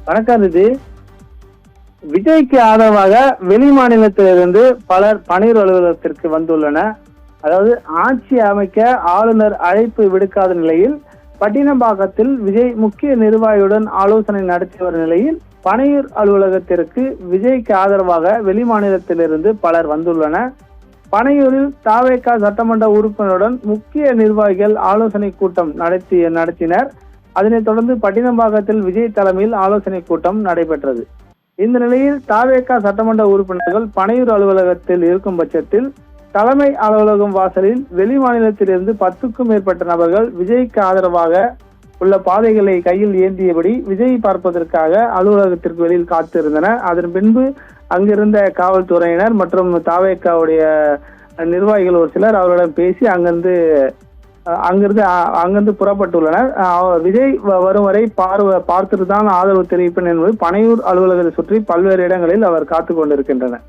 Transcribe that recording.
வணக்கம். இது விஜய்க்கு ஆதரவாக வெளி மாநிலத்திலிருந்து பலர் பணியூர் அலுவலகத்திற்கு வந்துள்ளனர். அதாவது ஆட்சி அமைக்க ஆளுநர் அழைப்பு விடுக்காத நிலையில் பட்டினப்பாக்கத்தில் விஜய் முக்கிய நிர்வாகியுடன் ஆலோசனை நடத்தி வரும் நிலையில் பணியூர் அலுவலகத்திற்கு விஜய்க்கு ஆதரவாக வெளி மாநிலத்திலிருந்து பலர் வந்துள்ளனர். பனையூரில் தாவேகா சட்டமன்ற உறுப்பினருடன் முக்கிய நிர்வாகிகள் ஆலோசனை கூட்டம் நடத்தினர். அதனைத் தொடர்ந்து பட்டினப்பாக்கத்தில் விஜய் தலைமையில் ஆலோசனை கூட்டம் நடைபெற்றது. இந்த நிலையில் தாவேகா சட்டமன்ற உறுப்பினர்கள் பனையூர் அலுவலகத்தில் இருக்கும் பட்சத்தில் தலைமை அலுவலகம் வாசலில் வெளி மாநிலத்திலிருந்து 10க்கும் மேற்பட்ட நபர்கள் விஜய்க்கு ஆதரவாக உள்ள பாதைகளை கையில் ஏந்தியபடி விஜய் பார்ப்பதற்காக அலுவலகத்திற்கு வெளியில் காத்திருந்தனர். அதன் பின்பு அங்கிருந்த காவல்துறையினர் மற்றும் தாவேகாவுடைய நிர்வாகிகள் ஒரு சிலர் அவர்களிடம் பேசி அங்கிருந்து புறப்பட்டுள்ளனர். விஜய் வரும் வரை பார்த்துட்டு தான் ஆதரவு தெரிவிப்பேன் என்பது பனையூர் அலுவலகத்தை சுற்றி பல்வேறு இடங்களில் அவர் காத்து கொண்டிருக்கின்றனர்.